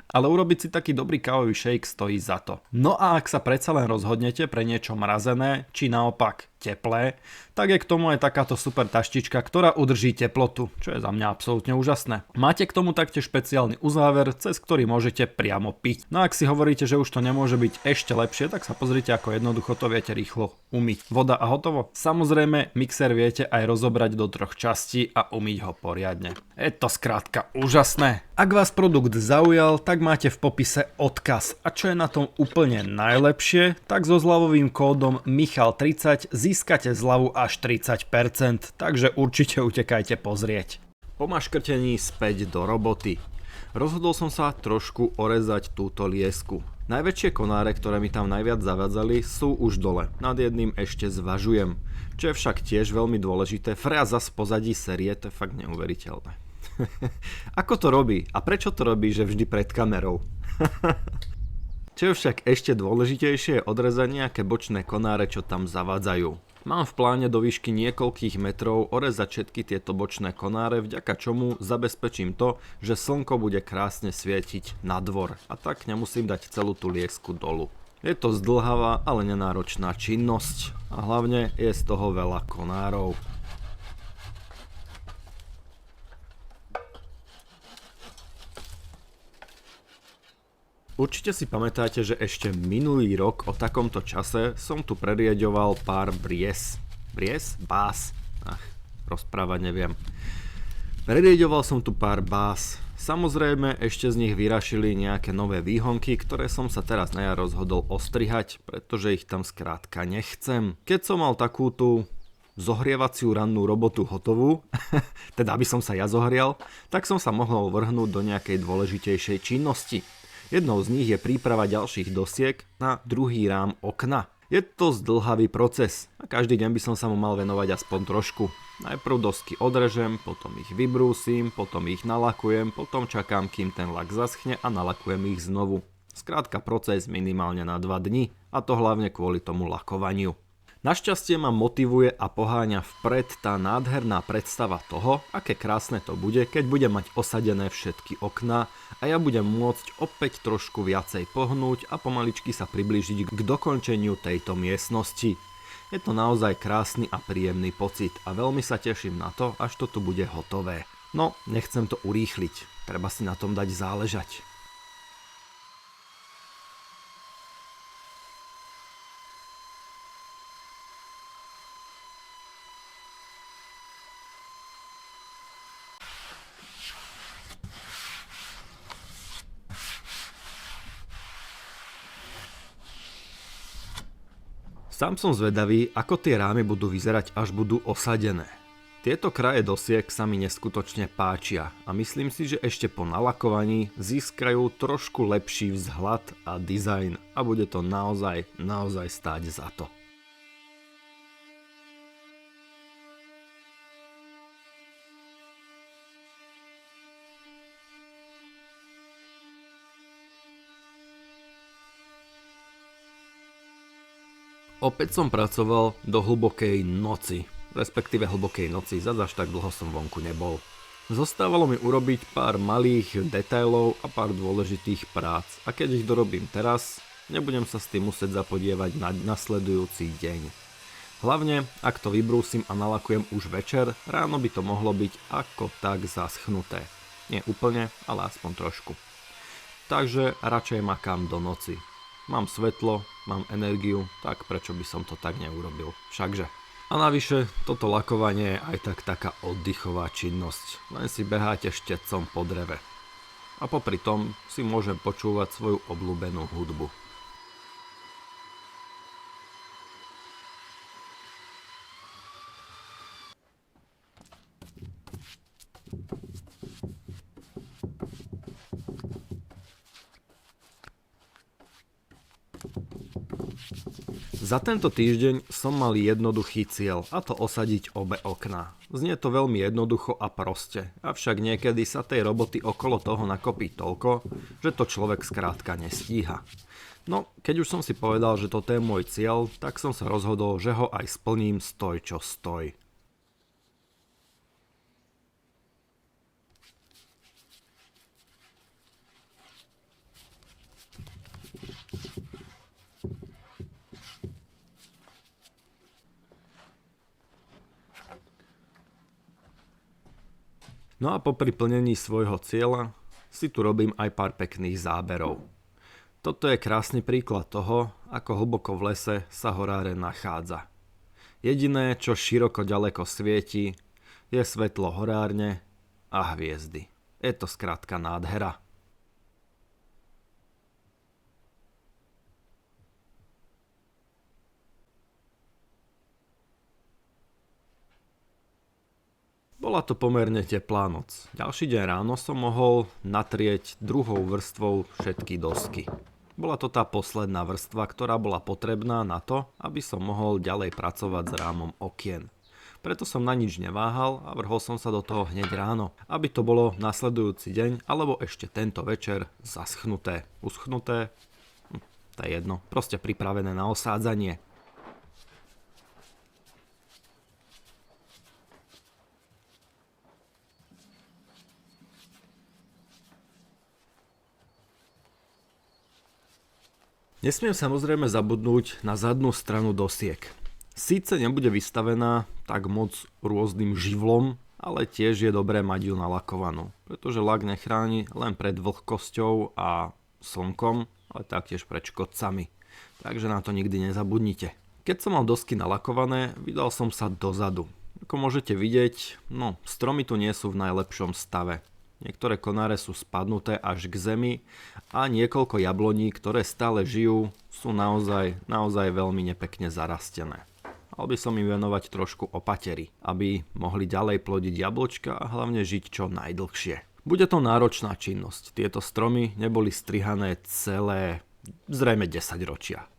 Ale urobiť si taký dobrý kávový shake stojí za to. No a ak sa predsa len rozhodnete pre niečo mrazené, či naopak teplé, tak je k tomu aj takáto super taštička, ktorá udrží teplotu, čo je za mňa absolútne úžasné. Máte k tomu taktiež špeciálny uzáver, cez ktorý môžete priamo piť. No a ak si hovoríte, že už to nemôže byť ešte lepšie, tak sa pozrite, ako jednoducho to viete rýchlo umyť. Voda a hotovo. Samozrejme, mixer viete aj rozobrať do 3 častí a umyť ho poriadne. Je to skrátka úžasné. Ak vás produkt zaujal, tak máte v popise odkaz. A čo je na tom úplne najlepšie, tak so zľavovým kódom Michal30 získate zľavu až 30%, takže určite utekajte pozrieť. Po maškrtení späť do roboty. Rozhodol som sa trošku orezať túto liesku. Najväčšie konáre, ktoré mi tam najviac zavadzali, sú už dole. Nad jedným ešte zvažujem. Čo je však tiež veľmi dôležité, freza z pozadí série, to je fakt neuveriteľné. Ako to robí? A prečo to robí, že vždy pred kamerou? Čo je však ešte dôležitejšie je odrezať nejaké bočné konáre, čo tam zavadzajú. Mám v pláne do výšky niekoľkých metrov orezať všetky tieto bočné konáre, vďaka čomu zabezpečím to, že slnko bude krásne svietiť na dvor a tak nemusím dať celú tú liesku dolu. Je to zdĺhavá, ale nenáročná činnosť a hlavne je z toho veľa konárov. Určite si pamätáte, že ešte minulý rok o takomto čase som tu prerieďoval pár bries. Bries? Bás. Rozprávať neviem. Prerieďoval som tu pár bás. Samozrejme, ešte z nich vyrašili nejaké nové výhonky, ktoré som sa teraz na jar rozhodol ostrihať, pretože ich tam skrátka nechcem. Keď som mal takú tú zohrievaciu rannú robotu hotovú, teda aby som sa ja zohrial, tak som sa mohol vrhnúť do nejakej dôležitejšej činnosti. Jednou z nich je príprava ďalších dosiek na druhý rám okna. Je to zdĺhavý proces a každý deň by som sa mu mal venovať aspoň trošku. Najprv dosky odrežem, potom ich vybrúsim, potom ich nalakujem, potom čakám, kým ten lak zaschne a nalakujem ich znovu. Skrátka proces minimálne na 2 dni a to hlavne kvôli tomu lakovaniu. Našťastie ma motivuje a poháňa vpred tá nádherná predstava toho, aké krásne to bude, keď budem mať osadené všetky okná a ja budem môcť opäť trošku viacej pohnúť a pomaličky sa priblížiť k dokončeniu tejto miestnosti. Je to naozaj krásny a príjemný pocit a veľmi sa teším na to, až to tu bude hotové. No, nechcem to urýchliť, treba si na tom dať záležať. Sám som zvedavý, ako tie rámy budú vyzerať, až budú osadené. Tieto kraje dosiek sa mi neskutočne páčia a myslím si, že ešte po nalakovaní získajú trošku lepší vzhľad a dizajn a bude to naozaj stáť za to. Opäť som pracoval do hlbokej noci, respektíve hlbokej noci, zase až tak dlho som vonku nebol. Zostávalo mi urobiť pár malých detailov a pár dôležitých prác a keď ich dorobím teraz, nebudem sa s tým musieť zapodievať na nasledujúci deň. Hlavne, ak to vybrúsim a nalakujem už večer, ráno by to mohlo byť ako tak zaschnuté. Nie úplne, ale aspoň trošku. Takže radšej makám do noci. Mám svetlo, mám energiu, tak prečo by som to tak neurobil? Všakže. A navyše, toto lakovanie je aj tak taká oddychová činnosť. Len si beháte štecom po dreve. A popri tom si môžem počúvať svoju obľúbenú hudbu. Za tento týždeň som mal jednoduchý cieľ, a to osadiť obe okná. Znie to veľmi jednoducho a proste, avšak niekedy sa tej roboty okolo toho nakopí toľko, že to človek skrátka nestíha. No, keď už som si povedal, že toto je môj cieľ, tak som sa rozhodol, že ho aj splním stoj čo stoj. No a popri plnení svojho cieľa si tu robím aj pár pekných záberov. Toto je krásny príklad toho, ako hlboko v lese sa horáren nachádza. Jediné, čo široko ďaleko svieti, je svetlo horárne a hviezdy. Je to skrátka nádhera. Bola to pomerne teplá noc. Ďalší deň ráno som mohol natrieť druhou vrstvou všetky dosky. Bola to tá posledná vrstva, ktorá bola potrebná na to, aby som mohol ďalej pracovať s rámom okien. Preto som na nič neváhal a vrhol som sa do toho hneď ráno, aby to bolo nasledujúci deň alebo ešte tento večer zaschnuté, uschnuté, to je jedno, proste pripravené na osádzanie. Nesmiem samozrejme zabudnúť na zadnú stranu dosiek. Síce nebude vystavená tak moc rôznym živlom, ale tiež je dobré mať ju nalakovanú, pretože lak nechráni len pred vlhkosťou a slnkom, ale taktiež pred škodcami. Takže na to nikdy nezabudnite. Keď som mal dosky nalakované, vydal som sa dozadu. Ako môžete vidieť, stromy tu nie sú v najlepšom stave. Niektoré konáre sú spadnuté až k zemi a niekoľko jabloní, ktoré stále žijú, sú naozaj veľmi nepekne zarastené. Mal by som im venovať trošku opatery, aby mohli ďalej plodiť jablčka a hlavne žiť čo najdlhšie. Bude to náročná činnosť. Tieto stromy neboli strihané celé, zrejme 10 ročia.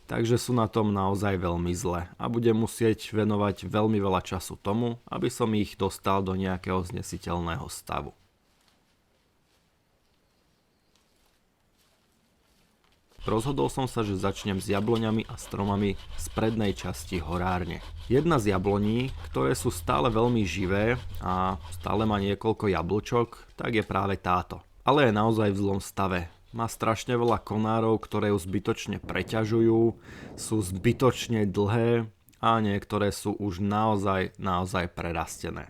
Takže sú na tom naozaj veľmi zle a budem musieť venovať veľmi veľa času tomu, aby som ich dostal do nejakého znesiteľného stavu. Rozhodol som sa, že začnem s jabloňami a stromami z prednej časti horárne. Jedna z jabloní, ktoré sú stále veľmi živé a stále má niekoľko jablčok, tak je práve táto. Ale je naozaj v zlom stave. Má strašne veľa konárov, ktoré ju zbytočne preťažujú, sú zbytočne dlhé a niektoré sú už naozaj prerastené.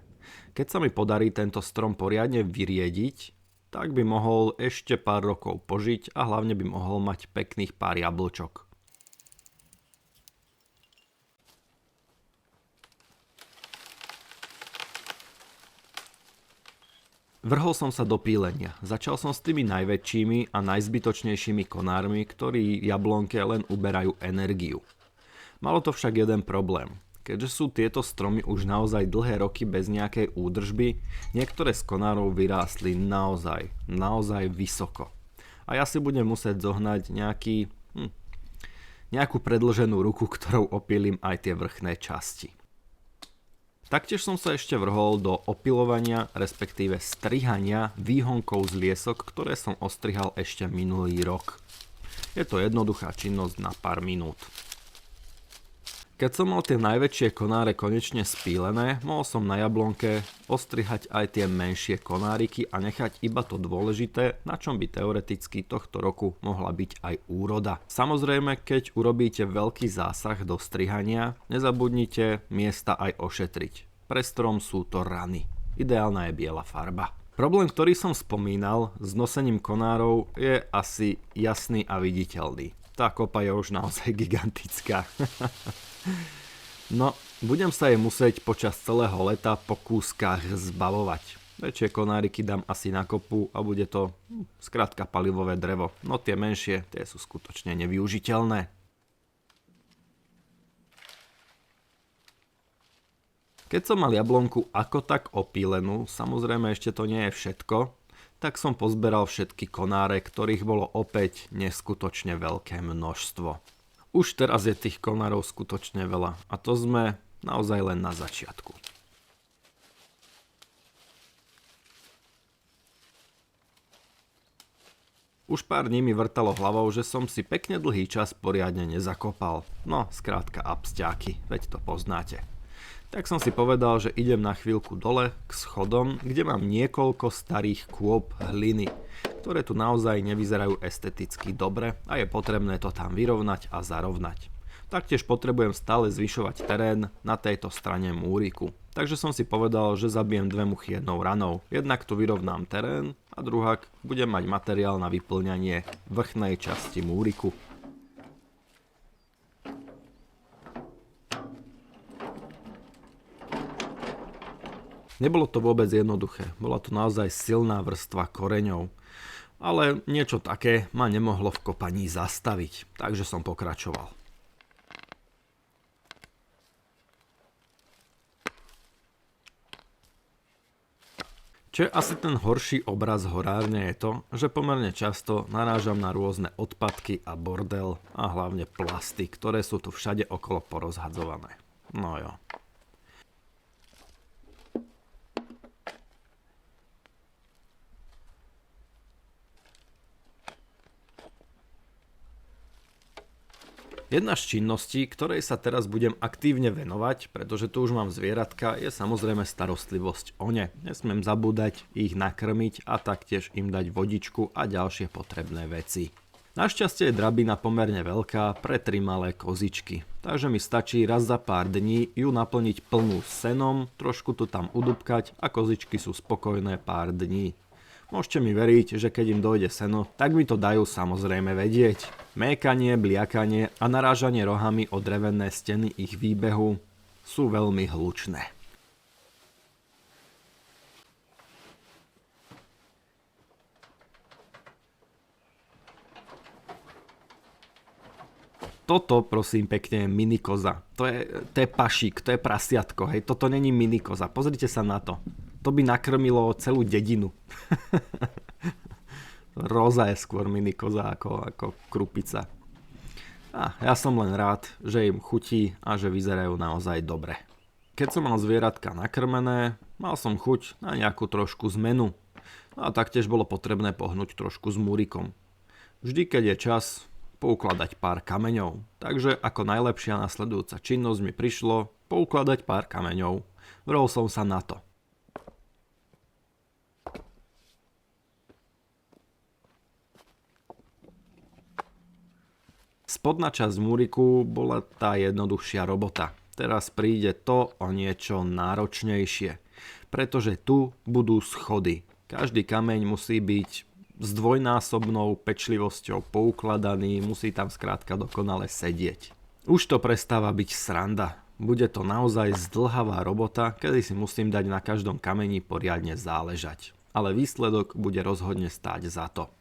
Keď sa mi podarí tento strom poriadne vyriediť, tak by mohol ešte pár rokov požiť a hlavne by mohol mať pekných pár jablčok. Vrhol som sa do pílenia. Začal som s tými najväčšími a najzbytočnejšími konármi, ktorí jablonke len uberajú energiu. Malo to však jeden problém. Keďže sú tieto stromy už naozaj dlhé roky bez nejakej údržby, niektoré z konárov vyrástli naozaj vysoko. A ja si budem musieť zohnať nejakú predĺženú ruku, ktorou opílim aj tie vrchné časti. Taktiež som sa ešte vrhol do opilovania, respektíve strihania výhonkov z liesok, ktoré som ostrihal ešte minulý rok. Je to jednoduchá činnosť na pár minút. Keď som mal tie najväčšie konáre konečne spílené, mohol som na jablonke ostrihať aj tie menšie konáriky a nechať iba to dôležité, na čom by teoreticky tohto roku mohla byť aj úroda. Samozrejme, keď urobíte veľký zásah do strihania, nezabudnite miesta aj ošetriť. Pre strom sú to rany. Ideálna je biela farba. Problém, ktorý som spomínal s nosením konárov, je asi jasný a viditeľný. Tá kopa je už naozaj gigantická. No, budem sa jej musieť počas celého leta po kúskach zbavovať. Väčšie konáriky dám asi na kopu a bude to skrátka palivové drevo. No tie menšie, tie sú skutočne nevyužiteľné. Keď som mal jablonku ako tak opílenú, samozrejme ešte to nie je všetko, tak som pozberal všetky konáre, ktorých bolo opäť neskutočne veľké množstvo. Už teraz je tých konárov skutočne veľa a to sme naozaj len na začiatku. Už pár dní mi vrtalo hlavou, že som si pekne dlhý čas poriadne nezakopal. No, skrátka absťáky, veď to poznáte. Tak som si povedal, že idem na chvíľku dole k schodom, kde mám niekoľko starých kôp hliny, ktoré tu naozaj nevyzerajú esteticky dobre a je potrebné to tam vyrovnať a zarovnať. Taktiež potrebujem stále zvyšovať terén na tejto strane múriku. Takže som si povedal, že zabijem dve muchy jednou ranou. Jednak tu vyrovnám terén a druhák budem mať materiál na vyplňanie vrchnej časti múriku. Nebolo to vôbec jednoduché, bola to naozaj silná vrstva koreňov. Ale niečo také ma nemohlo v kopaní zastaviť, takže som pokračoval. Čo je asi ten horší obraz horárne je to, že pomerne často narážam na rôzne odpadky a bordel a hlavne plasty, ktoré sú tu všade okolo porozhadzované. No jo. Jedna z činností, ktorej sa teraz budem aktívne venovať, pretože tu už mám zvieratka, je samozrejme starostlivosť o ne. Nesmiem zabúdať ich nakrmiť a taktiež im dať vodičku a ďalšie potrebné veci. Našťastie je drabina pomerne veľká pre 3 malé kozičky, takže mi stačí raz za pár dní ju naplniť plnú senom, trošku tu tam udúbkať a kozičky sú spokojné pár dní. Môžete mi veriť, že keď im dojde seno, tak mi to dajú samozrejme vedieť. Mékanie, bliakanie a narážanie rohami o drevené steny ich výbehu sú veľmi hlučné. Toto prosím pekne je minikoza. To je pašík, to je prasiatko, hej. Toto není minikoza. Pozrite sa na to. To by nakrmilo celú dedinu. Róza je skôr minikoza ako krupica. A ja som len rád, že im chutí a že vyzerajú naozaj dobre. Keď som mal zvieratka nakrmené, mal som chuť na nejakú trošku zmenu. A taktiež bolo potrebné pohnúť trošku s múrikom. Vždy, keď je čas, poukladať pár kameňov. Takže ako najlepšia nasledujúca činnosť mi prišlo poukladať pár kameňov. Vrol som sa na to. Spodná časť múriku bola tá jednoduchšia robota. Teraz príde to o niečo náročnejšie, pretože tu budú schody. Každý kameň musí byť s dvojnásobnou pečlivosťou poukladaný, musí tam skrátka dokonale sedieť. Už to prestáva byť sranda. Bude to naozaj zdĺhavá robota, kedy si musím dať na každom kameni poriadne záležať. Ale výsledok bude rozhodne stáť za to.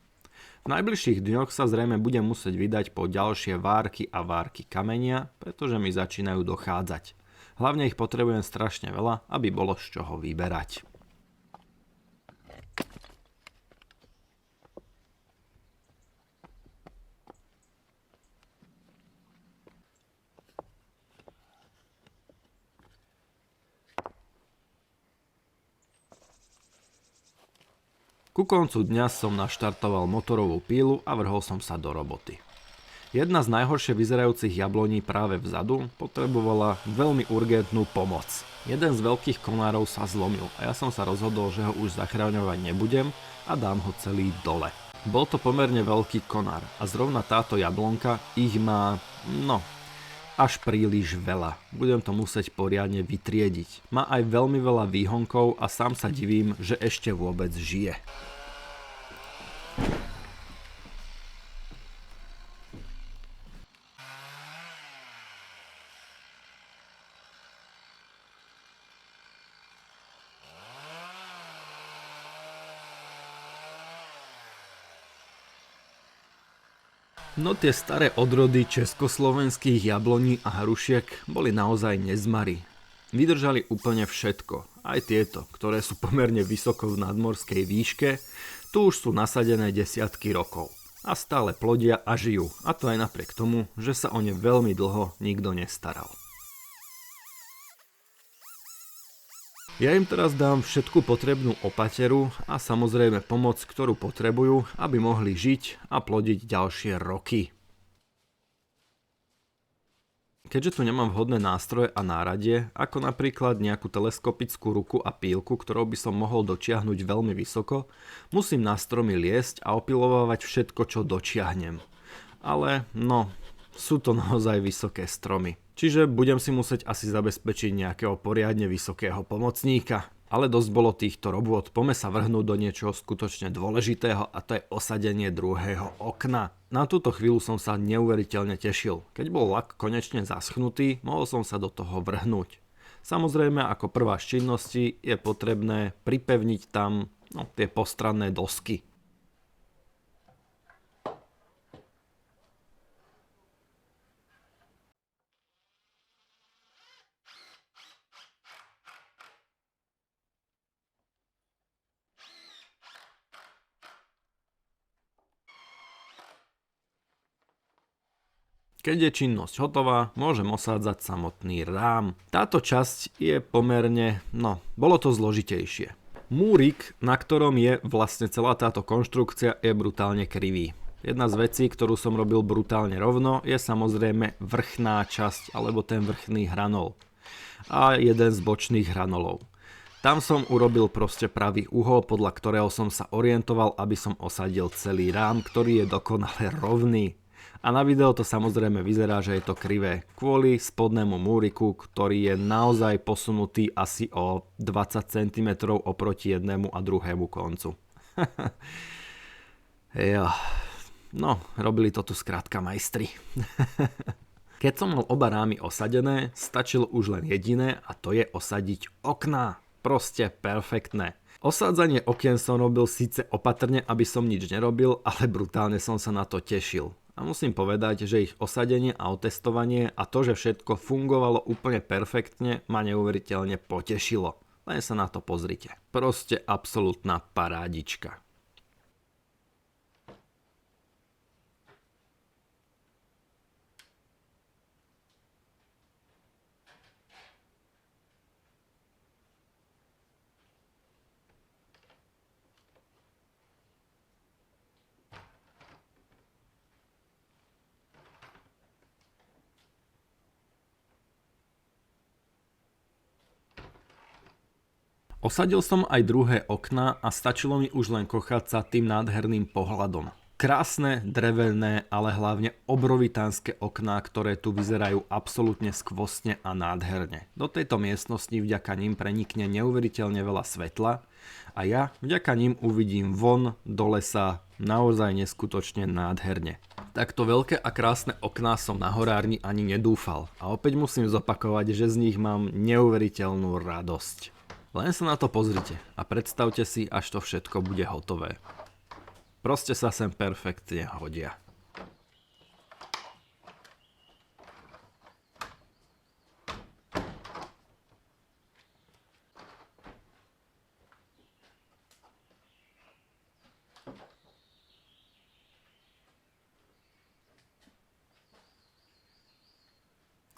V najbližších dňoch sa zrejme budem musieť vydať po ďalšie várky a várky kamenia, pretože mi začínajú dochádzať. Hlavne ich potrebujem strašne veľa, aby bolo z čoho vyberať. Ku koncu dňa som naštartoval motorovú pílu a vrhol som sa do roboty. Jedna z najhoršie vyzerajúcich jabloní práve vzadu potrebovala veľmi urgentnú pomoc. Jeden z veľkých konárov sa zlomil a ja som sa rozhodol, že ho už zachraňovať nebudem a dám ho celý dole. Bol to pomerne veľký konár a zrovna táto jablonka ich má, až príliš veľa. Budem to musieť poriadne vytriediť. Má aj veľmi veľa výhonkov a sám sa divím, že ešte vôbec žije. No tie staré odrody československých jabloní a hrušiek boli naozaj nezmary. Vydržali úplne všetko, aj tieto, ktoré sú pomerne vysoko v nadmorskej výške, tu už sú nasadené desiatky rokov. A stále plodia a žijú, a to aj napriek tomu, že sa o ne veľmi dlho nikto nestaral. Ja im teraz dám všetku potrebnú opateru a samozrejme pomoc, ktorú potrebujú, aby mohli žiť a plodiť ďalšie roky. Keďže tu nemám vhodné nástroje a náradie, ako napríklad nejakú teleskopickú ruku a pílku, ktorou by som mohol dočiahnuť veľmi vysoko, musím na stromy liesť a opilovávať všetko, čo dočiahnem. Ale sú to naozaj vysoké stromy. Čiže budem si musieť asi zabezpečiť nejakého poriadne vysokého pomocníka. Ale dosť bolo týchto robôt, poďme sa vrhnúť do niečoho skutočne dôležitého a to je osadenie druhého okna. Na túto chvíľu som sa neuveriteľne tešil. Keď bol lak konečne zaschnutý, mohol som sa do toho vrhnúť. Samozrejme, ako prvá z činností je potrebné pripevniť tam tie postranné dosky. Keď je činnosť hotová, môžem osádzať samotný rám. Táto časť je pomerne, bolo to zložitejšie. Múrik, na ktorom je vlastne celá táto konštrukcia, je brutálne krivý. Jedna z vecí, ktorú som robil brutálne rovno, je samozrejme vrchná časť, alebo ten vrchný hranol. A jeden z bočných hranolov. Tam som urobil proste pravý uhol, podľa ktorého som sa orientoval, aby som osadil celý rám, ktorý je dokonale rovný. A na videu to samozrejme vyzerá, že je to krivé kvôli spodnému múriku, ktorý je naozaj posunutý asi o 20 cm oproti jednému a druhému koncu. Robili to tu skrátka majstri. Keď som mal oba rámy osadené, stačilo už len jediné a to je osadiť okná. Proste perfektné. Osádzanie okien som robil síce opatrne, aby som nič nerobil, ale brutálne som sa na to tešil. A musím povedať, že ich osadenie a otestovanie a to, že všetko fungovalo úplne perfektne, ma neuveriteľne potešilo. Len sa na to pozrite. Proste absolútna parádička. Osadil som aj druhé okná a stačilo mi už len kochať sa tým nádherným pohľadom. Krásne, drevené, ale hlavne obrovitánske okná, ktoré tu vyzerajú absolútne skvostne a nádherne. Do tejto miestnosti vďaka nim prenikne neuveriteľne veľa svetla a ja vďaka nim uvidím von do lesa naozaj neskutočne nádherne. Takto veľké a krásne okná som na horárni ani nedúfal a opäť musím zopakovať, že z nich mám neuveriteľnú radosť. Len sa na to pozrite a predstavte si, až to všetko bude hotové. Proste sa sem perfektne hodia.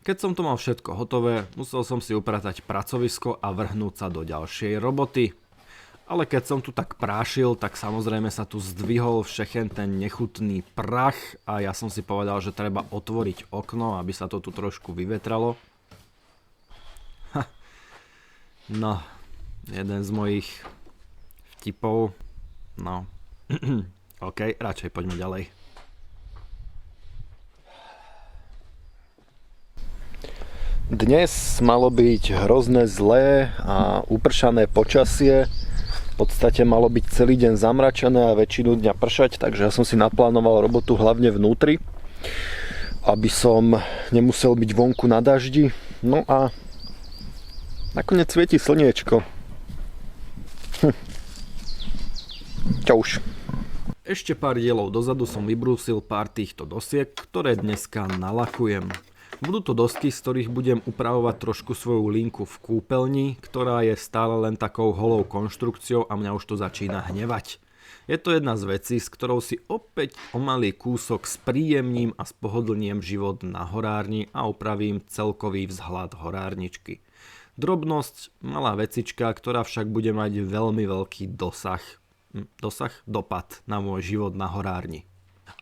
Keď som to mal všetko hotové, musel som si upratať pracovisko a vrhnúť sa do ďalšej roboty. Ale keď som tu tak prášil, tak samozrejme sa tu zdvihol všechen ten nechutný prach a ja som si povedal, že treba otvoriť okno, aby sa to tu trošku vyvetralo. No, jeden z mojich vtipov. No, OK, radšej poďme ďalej. Dnes malo byť hrozné zlé a upršané počasie. V podstate malo byť celý deň zamračené a väčšinu dňa pršať, takže ja som si naplánoval robotu hlavne vnútri, aby som nemusel byť vonku na daždi. No a nakoniec svieti slniečko. Čo už. Ešte pár dielov dozadu som vybrúsil pár týchto dosiek, ktoré dneska nalakujem. Budú to dosky, z ktorých budem upravovať trošku svoju linku v kúpeľni, ktorá je stále len takou holou konštrukciou a mňa už to začína hnevať. Je to jedna z vecí, s ktorou si opäť o malý kúsok spríjemním a spohodlniem život na horárni a upravím celkový vzhľad horárničky. Drobnosť, malá vecička, ktorá však bude mať veľmi veľký dopad na môj život na horárni.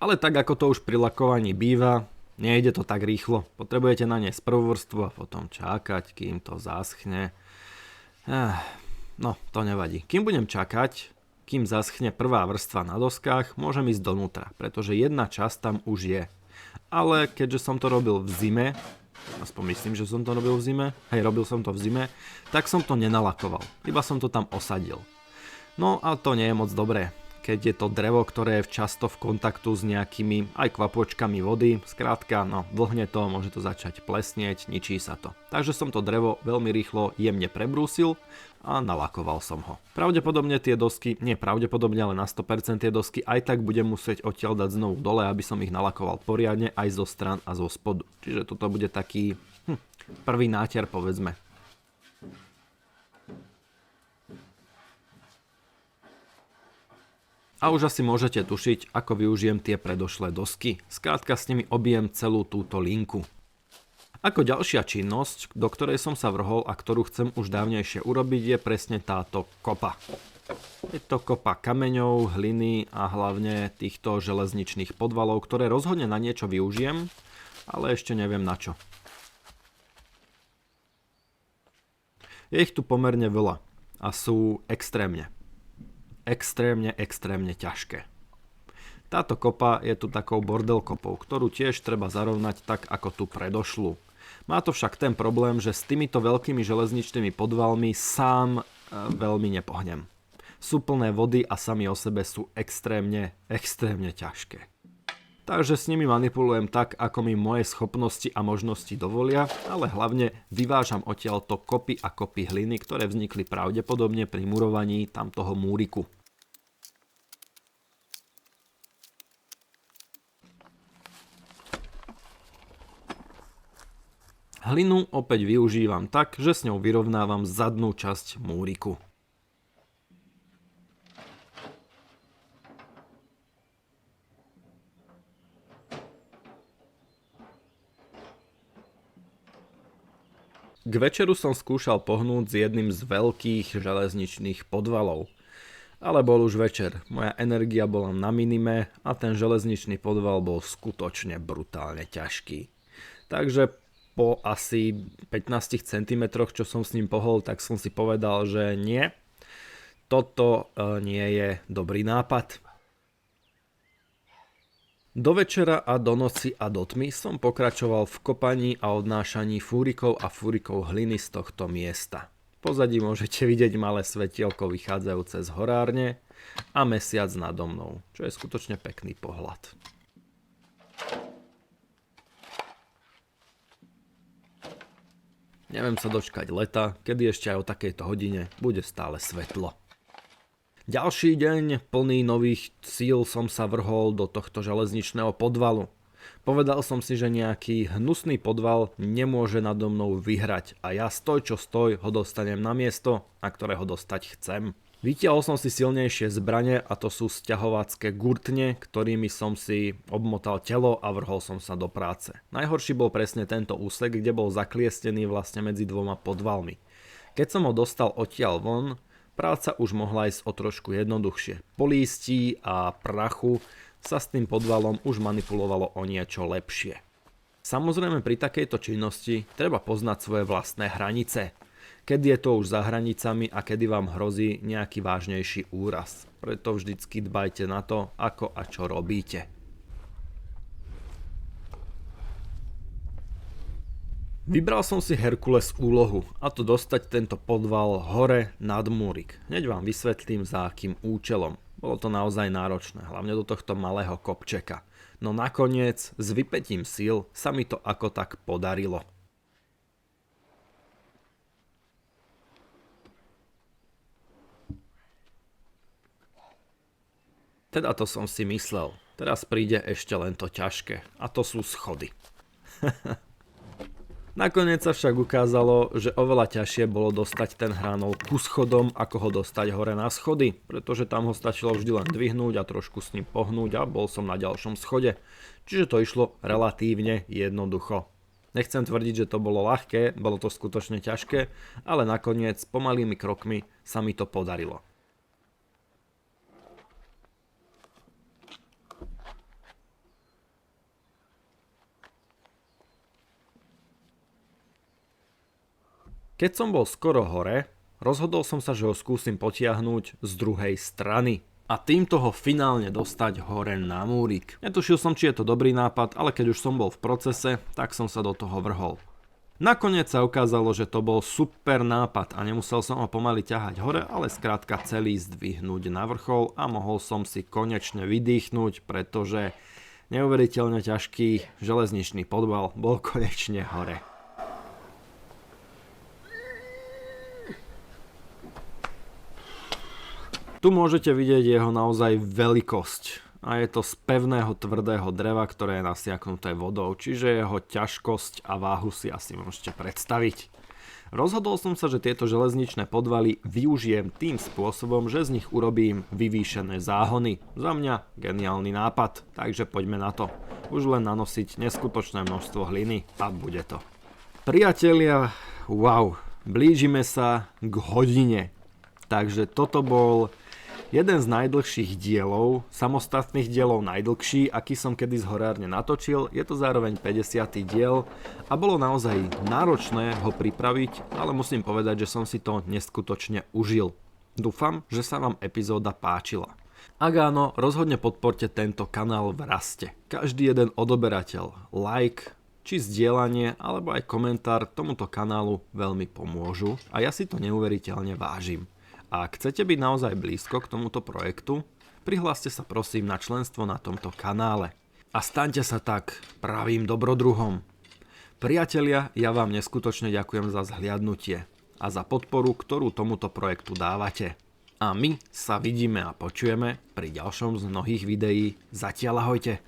Ale tak ako to už pri lakovaní býva, nejde to tak rýchlo. Potrebujete naniesť prvú vrstvu a potom čakať, kým to zaschne. No, to nevadí. Kým budem čakať, kým zaschne prvá vrstva na doskách, môžem ísť donútra, pretože jedna časť tam už je. Ale keďže som to robil v zime, aspoň myslím, že som to robil v zime, robil som to v zime, tak som to nenalakoval. Iba som to tam osadil. No a to nie je moc dobré, keď je to drevo, ktoré je často v kontaktu s nejakými aj kvapôčkami vody, skrátka, no vlhne to, môže to začať plesnieť, ničí sa to. Takže som to drevo veľmi rýchlo jemne prebrúsil a nalakoval som ho. Pravdepodobne tie dosky, nie pravdepodobne, ale na 100% tie dosky aj tak budem musieť odtiaľ dať znovu dole, aby som ich nalakoval poriadne aj zo stran a zo spodu. Čiže toto bude taký prvý náter, povedzme. A už asi môžete tušiť, ako využijem tie predošlé dosky. Skrátka s nimi obijem celú túto linku. Ako ďalšia činnosť, do ktorej som sa vrhol a ktorú chcem už dávnejšie urobiť, je presne táto kopa. Je to kopa kameňov, hliny a hlavne týchto železničných podvalov, ktoré rozhodne na niečo využijem, ale ešte neviem na čo. Je ich tu pomerne veľa a sú extrémne ťažké. Táto kopa je tu takou bordel kopou, ktorú tiež treba zarovnať tak ako tú predošlú. Má to však ten problém, že s týmito veľkými železničnými podvalmi sám veľmi nepohnem. Sú plné vody a sami o sebe sú extrémne ťažké. Takže s nimi manipulujem tak, ako mi moje schopnosti a možnosti dovolia, ale hlavne vyvážam odtiaľto kopy a kopy hliny, ktoré vznikli pravdepodobne pri murovaní tamtoho múriku. Hlinu opäť využívam tak, že s ňou vyrovnávam zadnú časť múriku. K večeru som skúšal pohnúť s jedným z veľkých železničných podvalov. Ale bol už večer, moja energia bola na minime a ten železničný podval bol skutočne brutálne ťažký. Takže po asi 15 cm, čo som s ním pohol, tak som si povedal, že nie, toto nie je dobrý nápad. Do večera a do noci a do tmy som pokračoval v kopaní a odnášaní fúrikov a fúrikov hliny z tohto miesta. Pozadí môžete vidieť malé svetielko vychádzajúce z horárne a mesiac nado mnou, čo je skutočne pekný pohľad. Neviem sa dočkať leta, kedy ešte aj o takejto hodine bude stále svetlo. Ďalší deň, plný nových síl, som sa vrhol do tohto železničného podvalu. Povedal som si, že nejaký hnusný podval nemôže nado mnou vyhrať a ja stoj čo stoj ho dostanem na miesto, na ktoré ho dostať chcem. Vytiahol som si silnejšie zbrane a to sú sťahovacké gurtne, ktorými som si obmotal telo a vrhol som sa do práce. Najhorší bol presne tento úsek, kde bol zakliestený vlastne medzi dvoma podvalmi. Keď som ho dostal odtiaľ von, práca už mohla ísť o trošku jednoduchšie. Po lístí a prachu sa s tým podvalom už manipulovalo o niečo lepšie. Samozrejme pri takejto činnosti treba poznať svoje vlastné hranice. Kedy je to už za hranicami a kedy vám hrozí nejaký vážnejší úraz. Preto vždycky dbajte na to, ako a čo robíte. Vybral som si Herkules úlohu, a to dostať tento podval hore nad múrik. Hneď vám vysvetlím za akým účelom. Bolo to naozaj náročné, hlavne do tohto malého kopčeka. No nakoniec, s vypätím síl, sa mi to ako tak podarilo. Teda to som si myslel. Teraz príde ešte len to ťažké. A to sú schody. Nakoniec sa však ukázalo, že oveľa ťažšie bolo dostať ten hranol ku schodom, ako ho dostať hore na schody, pretože tam ho stačilo vždy len dvihnúť a trošku s ním pohnúť a bol som na ďalšom schode. Čiže to išlo relatívne jednoducho. Nechcem tvrdiť, že to bolo ľahké, bolo to skutočne ťažké, ale nakoniec pomalými krokmi sa mi to podarilo. Keď som bol skoro hore, rozhodol som sa, že ho skúsim potiahnuť z druhej strany a týmto ho finálne dostať hore na múrik. Netušil som, či je to dobrý nápad, ale keď už som bol v procese, tak som sa do toho vrhol. Nakoniec sa ukázalo, že to bol super nápad a nemusel som ho pomaly ťahať hore, ale skrátka celý zdvihnúť na vrchol a mohol som si konečne vydýchnuť, pretože neuveriteľne ťažký železničný podval bol konečne hore. Tu môžete vidieť jeho naozaj veľkosť a je to z pevného tvrdého dreva, ktoré je nasiaknuté vodou, čiže jeho ťažkosť a váhu si asi môžete predstaviť. Rozhodol som sa, že tieto železničné podvaly využijem tým spôsobom, že z nich urobím vyvýšené záhony. Za mňa geniálny nápad, takže poďme na to. Už len nanosiť neskutočné množstvo hliny a bude to. Priatelia, wow, blížime sa k hodine. Takže toto bol jeden z najdlhších dielov, samostatných dielov najdlhší, aký som kedy z horárne natočil. Je to zároveň 50. diel a bolo naozaj náročné ho pripraviť, ale musím povedať, že som si to neskutočne užil. Dúfam, že sa vám epizóda páčila. Ak áno, rozhodne podporte tento kanál v raste. Každý jeden odoberateľ, like či zdieľanie alebo aj komentár tomuto kanálu veľmi pomôžu a ja si to neuveriteľne vážim. A ak chcete byť naozaj blízko k tomuto projektu, prihláste sa prosím na členstvo na tomto kanále. A staňte sa tak pravým dobrodruhom. Priatelia, ja vám neskutočne ďakujem za zhliadnutie a za podporu, ktorú tomuto projektu dávate. A my sa vidíme a počujeme pri ďalšom z mnohých videí. Zatiaľ ahojte.